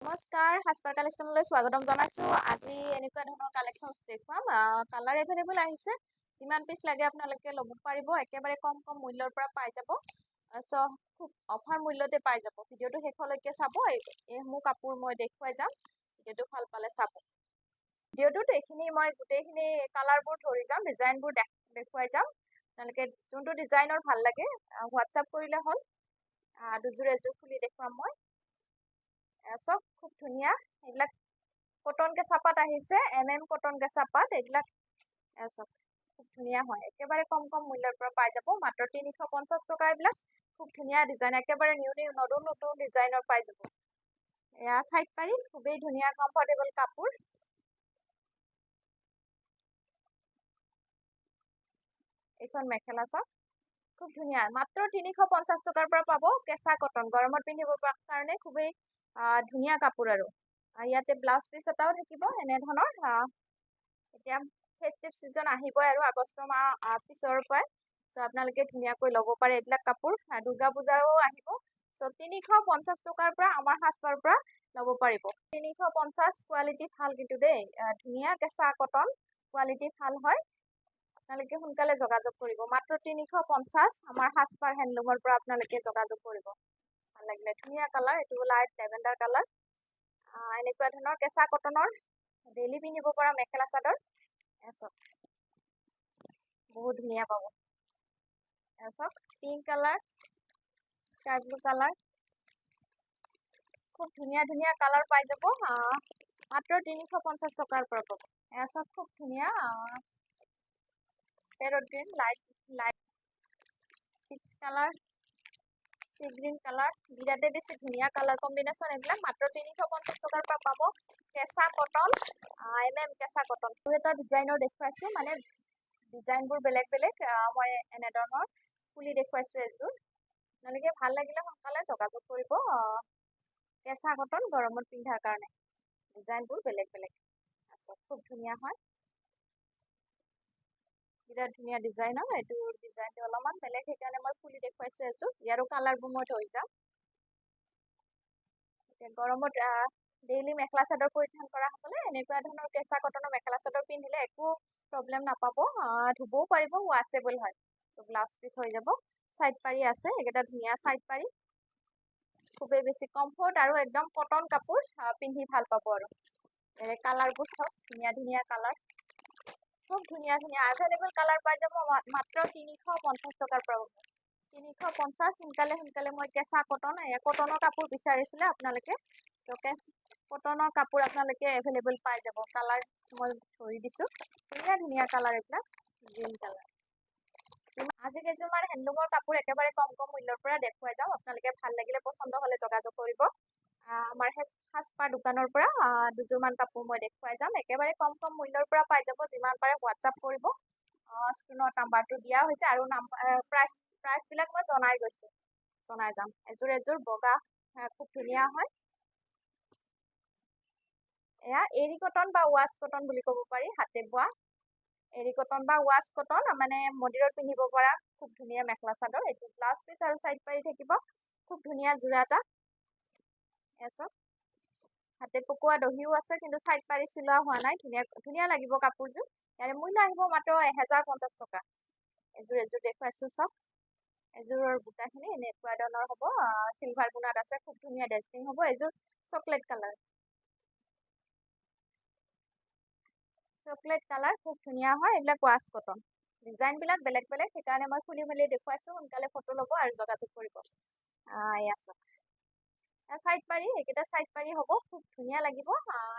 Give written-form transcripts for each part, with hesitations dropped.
নমস্কাৰ সাজপাৰ কালেকশ্যনলৈ স্বাগতম জনাইছোঁ। আজি এনেকুৱা ধৰণৰ কালেকশ্যন দেখুৱাম। কালাৰ এভেইলেবল আহিছে, যিমান পিচ লাগে আপোনালোকে ল'ব পাৰিব। একেবাৰে কম মূল্যৰ পৰা পাই যাব। খুব অফাৰ মূল্যতে পাই যাব। ভিডিঅ'টো শেষলৈকে চাব। এইসমূহ কাপোৰ মই দেখুৱাই যাম, ভিডিঅ'টো ভাল পালে চাব। ভিডিঅ'টোত মই গোটেইখিনি কালাৰবোৰ ধৰি যাম, ডিজাইনবোৰ দেখুৱাই যাম। আপোনালোকে যোনটো ডিজাইনৰ ভাল লাগে হোৱাটছআপ কৰিলে হ'ল। দুযোৰ এযোৰ খুলি দেখুৱাম মই। চব খুব ধুনীয়া। এইবিলাক কটন কেঁচাপাত আহিছে, কটন কেঁচাপাত। এইবিলাক চব খুব ধুনীয়া হয়। একেবাৰে কম মূল্যৰ পৰা পাই যাব, মাত্ৰ 350 টকা। এইবিলাক খুব ধুনীয়া ডিজাইন, একেবাৰে নিউ নতুন ডিজাইনৰ পাই যাব। এয়া চাইড পাৰি, খুবেই ধুনীয়া কমফৰ্টেবল কাপোৰ। এইখন মেখেলা চাওক, খুব ধুনীয়া। মাত্ৰ 350 টকাৰ পৰা পাব। কেঁচা কটন, গৰমত পিন্ধিব পৰা কাৰণে খুবেই ধুনীয়া কাপোৰ। আৰু ইয়াতে ব্লাউজ পিচ এটাও থাকিব এনেধৰণৰ। এতিয়া ফেষ্টিভ চিজন আহিবই আৰু আগষ্ট মাহ পিছৰ পৰাই। আপোনালোকে ধুনীয়াকৈ ল'ব পাৰে এইবিলাক কাপোৰ। দুৰ্গা পূজাও আহিব। 350 টকাৰ পৰা আমাৰ সাজপাৰ পৰা ল'ব পাৰিব। 350, কোৱালিটি ভাল কিন্তু দেই। ধুনীয়া কেঁচা কটন, কোৱালিটি ভাল হয়। আপোনালোকে সোনকালে যোগাযোগ কৰিব। মাত্ৰ 350 আমাৰ সাজপাৰ হেণ্ডলুমৰ পৰা আপোনালোকে যোগাযোগ কৰিব। ভাল লাগিলে, ধুনীয়া কালাৰ। এইটো লাইট লেভেণ্ডাৰ কালাৰ। এনেকুৱা ধৰণৰ কেঁচা কটনৰ ডেইলি পিন্ধিব পৰা মেখেলা চাদৰ। চাওক, বহুত ধুনীয়া পাব। চাওক, pink colour, sky blue colour. খুব ধুনীয়া কালাৰ পাই যাব। মাত্ৰ 350 টকাৰ পৰা পাব। চাওক, খুব ধুনীয়া parrot green, light peach colour, sea green colour. বিৰাটে বেছি ধুনীয়া কালাৰ কম্বিনেশ্যন এইবিলাক। মাত্ৰ 350 টকাৰ পৰা পাব। কেঁচা কটন, কেঁচা কটন। এটা ডিজাইনৰ দেখুৱাইছোঁ, মানে ডিজাইনবোৰ বেলেগ বেলেগ। মই এনেধৰণৰ ফুলি দেখুৱাইছোঁ এযোৰ। আপোনালোকে ভাল লাগিলে সোনকালে যোগাযোগ কৰিব। কেঁচা কটন, গৰমত পিন্ধাৰ কাৰণে। ডিজাইনবোৰ বেলেগ বেলেগ। খুব ধুনীয়া হয়, বিৰাট ধুনীয়া ডিজাইনৰ। এইটো ডিজাইনটো অলপমান বেলেগ, সেইকাৰণে মই ফুলি দেখুৱাইছোঁ এযোৰ। ইয়াৰো কালাৰবোৰ মই ধৰি যাম। গৰমত ডেইলি মেখেলা চাদৰ পৰিধান কৰা সকলে এনেকুৱা ধৰণৰ কেঁচা কটনৰ মেখেলা চাদৰ পিন্ধিলে একো প্ৰব্লেম নাপাব। ধুবও পাৰিব, ৱাছেবল হয়। ব্লাউজ পিচ হৈ যাব। চাইড পাৰি আছে, এইকেইটা ধুনীয়া চাইড পাৰি। খুবেই বেছি কমফৰ্ট আৰু একদম কটন কাপোৰ, পিন্ধি ভাল পাব। আৰু কালাৰবোৰ চব ধুনীয়া কালাৰ। খুব ধুনীয়া এভেইলেবল কালাৰ পাই যাব। মাত্ৰ 350 টকাৰ পৰা। 350। সোনকালে মই কেঁচা কটন, কটনৰ কাপোৰ বিচাৰিছিলে আপোনালোকে। কটনৰ কাপোৰ আপোনালোকে এভেইলেবল পাই যাব। কালাৰ মই ধৰি দিছোঁ, ধুনীয়া কালাৰ এইবিলাক। Green colour. আজি কেইযোৰমান হেণ্ডলুমৰ কাপোৰ একেবাৰে কম মূল্যৰ পৰা দেখুৱাই যাওঁ। আপোনালোকে ভাল লাগিলে, পচন্দ হ'লে যোগাযোগ কৰিব। আমাৰ সাজপাৰ দোকানৰ পৰা দুযোৰমান কাপোৰ মই দেখুৱাই যাম। একেবাৰে কম মূল্যৰ পৰা পাই যাব। যিমান পাৰে হোৱাটছআপ কৰিব। স্ক্ৰীনত নাম্বাৰটো দিয়া হৈছে, আৰু প্ৰাইচবিলাক মই জনাই যাম। এযোৰ বগা, খুব ধুনীয়া হয়। এয়া এৰী কটন বা ৱাছ কটন বুলি ক'ব পাৰি, হাতে বোৱা। এৰী কটন বা ৱাছ কটন, মানে মন্দিৰত পিন্ধিব পৰা খুব ধুনীয়া মেখেলা চাদৰ। এইটো ব্লাউজ পিচ আৰু চাইড পাৰি থাকিব। খুব ধুনীয়া যোৰা এটা। চাওক, হাতে পকোৱা দহিও আছে, কিন্তু চাইড পাৰি চিলোৱা হোৱা নাই। ধুনীয়া লাগিব কাপোৰযোৰ। ইয়াৰে মূল্য আহিব মাত্ৰ 1050 টকা। এযোৰ দেখুৱাইছোঁ চাওক। এযোৰৰ বুটাখিনি এনেকুৱা ধৰণৰ হ'ব। চিলভাৰ গুণাত আছে, খুব ধুনীয়া ডেষ্টিং হ'ব। এযোৰ চকলেট কালাৰ, খুব ধুনীয়া হয়। এইবিলাক ৱাছ কটন। ডিজাইনবিলাক বেলেগ বেলেগ, সেইকাৰণে মই খুলি মেলি দেখুৱাইছোঁ। সোনকালে ফটো ল'ব আৰু যোগাযোগ কৰিব। এয়া চাওক, চাইড পাৰি, এইকেইটা চাইড পাৰি হ'ব। খুব ধুনীয়া লাগিব।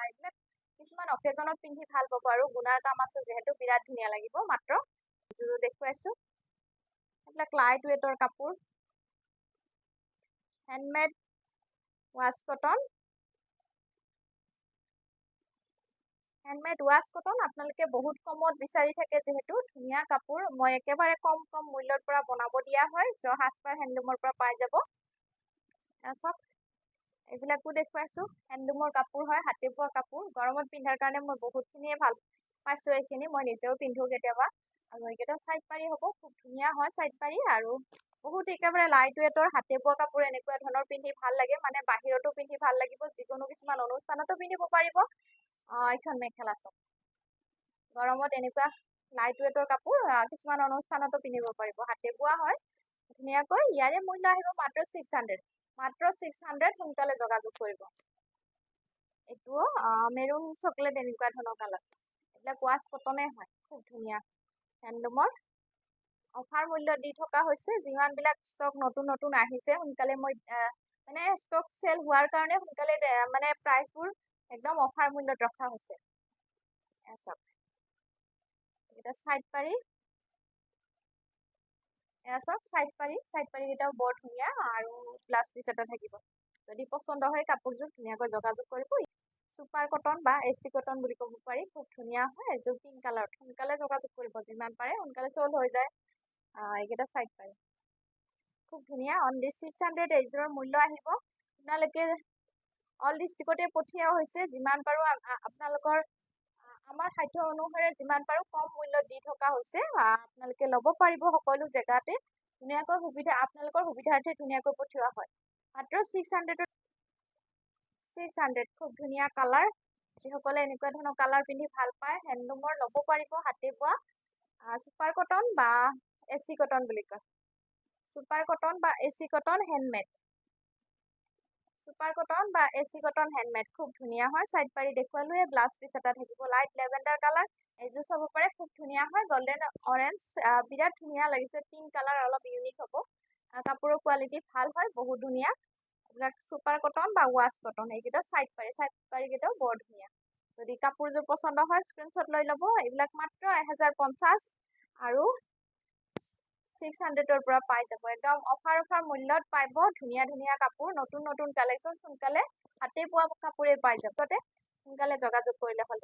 এইবিলাক কিছুমান অকেজনত পিন্ধি ভাল পাব, আৰু গুণাৰ কাম আছে যিহেতু বিৰাট ধুনীয়া লাগিব। মাত্ৰ এযোৰো দেখুৱাইছোঁ। এইবিলাক লাইট ৱেটৰ কাপোৰ, হেণ্ডমেড ৱাছ কটন। আপোনালোকে বহুত কমত বিচাৰি থাকে যিহেতু, ধুনীয়া কাপোৰ। মই একেবাৰে কম মূল্যৰ পৰা বনাব দিয়া হয়। সাজপাৰ হেণ্ডলুমৰ পৰা পাই যাব। চাওক, এইবিলাকো দেখুৱাইছোঁ। হেণ্ডলুমৰ কাপোৰ হয়, হাতে বোৱা কাপোৰ। গৰমত পিন্ধাৰ কাৰণে মই বহুতখিনিয়ে ভাল পাইছোঁ। এইখিনি মই নিজেও পিন্ধো কেতিয়াবা। আৰু এইকেইটা চাইড পাৰি হ'ব। খুব ধুনীয়া হয় চাইড পাৰি, আৰু বহুত একেবাৰে লাইট ৱেটৰ হাতে বোৱা কাপোৰ এনেকুৱা ধৰণৰ পিন্ধি ভাল লাগে, মানে বাহিৰতো পিন্ধি ভাল লাগিব, যিকোনো কিছুমান অনুষ্ঠানতো পিন্ধিব পাৰিব। এইখন মেখেলা চাওক, গৰমত এনেকুৱা লাইট ৱেটৰ কাপোৰ কিছুমান অনুষ্ঠানতো পিন্ধিব পাৰিব, হাতে বোৱা হয় ধুনীয়াকৈ। ইয়াৰে মূল্য আহিব মাত্ৰ 600, মাত্ৰ 600। সোনকালে যোগাযোগ কৰিব। এইটো মেৰুন চকলেট এনেকুৱা ধৰণৰ কালাৰ, এইবিলাক ৱাছ কটনে হয়, খুব ধুনীয়া হেণ্ডলুমৰ। অফাৰ মূল্য দি থকা হৈছে, যিমানবিলাক ষ্টক নতুন নতুন আহিছে সোনকালে মই মানে ষ্টক চেল হোৱাৰ কাৰণে সোনকালে মানে প্ৰাইচবোৰ একদম অফাৰ মূল্যত ৰখা হৈছে। চাওক এটা চাইড পাৰি, এয়া চাওক চাইড পাৰীকেইটাও বৰ ধুনীয়া, আৰু ব্লাউজ পিচ এটা থাকিব। যদি পচন্দ হয় কাপোৰযোৰ ধুনীয়াকৈ যোগাযোগ কৰিব। চুপাৰ কটন বা এচি কটন বুলি ক'ব পাৰি, খুব ধুনীয়া হয়। এযোৰ পিংক কালাৰত, সোনকালে যোগাযোগ কৰিব, যিমান পাৰে সোনকালে চল হৈ যায়। এইকেইটা চাইড পাৰি খুব ধুনীয়া, অনলি 600 এইযোৰৰ মূল্য আহিব। আপোনালোকে অল ডিষ্ট্ৰিক্টতে পঠিওৱা হৈছে, যিমান পাৰোঁ আপোনালোকৰ আমাৰ সাধ্য অনুসাৰে যিমান পাৰোঁ কম মূল্যত দি থকা হৈছে। আপোনালোকে ল'ব পাৰিব সকলো জেগাতে ধুনীয়াকৈ আপোনালোকৰ সুবিধাৰ্থে ধুনীয়াকৈ পঠিওৱা হয়। মাত্ৰ 600 খুব ধুনীয়া কালাৰ, যিসকলে এনেকুৱা ধৰণৰ কালাৰ পিন্ধি ভাল পায় হেণ্ডলুমৰ ল'ব পাৰিব, হাতে বোৱা চুপাৰ কটন বা এচি কটন বুলি কয়। চুপাৰ কটন বা AC cotton handmade, super cotton বা এচি কটন হেণ্ডমেড খুব ধুনীয়া হয়। চাইড পাৰি দেখুৱালোৱে, ব্লাউজ পিচ এটা থাকিব লাইট লেভেণ্ডাৰ কালাৰ। এইযোৰ চাব পাৰে, খুব ধুনীয়া হয়, গল্ডেন অৰেঞ্জ, বিৰাট ধুনীয়া লাগিছে। পিংক কালাৰ অলপ ইউনিক হ'ব। কাপোৰৰ কোৱালিটি ভাল হয়, বহুত ধুনীয়া। এইবিলাক চুপাৰ কটন বা ৱাছ কটন, এইকেইটা চাইড পাৰীকেইটাও বৰ ধুনীয়া। যদি কাপোৰযোৰ পচন্দ হয় স্ক্ৰীনশ্বট লৈ ল'ব। এইবিলাক মাত্ৰ 1050 আৰু 600ৰ পৰা পাই যাব। একদম অফাৰ মূল্যত পাব ধুনীয়া ধুনীয়া কাপোৰ, নতুন নতুন কালেকশ্যন। সোনকালে হাতে বোৱা কাপোৰে পাই যাব, সোনকালে যোগাযোগ কৰিলে হ'ল।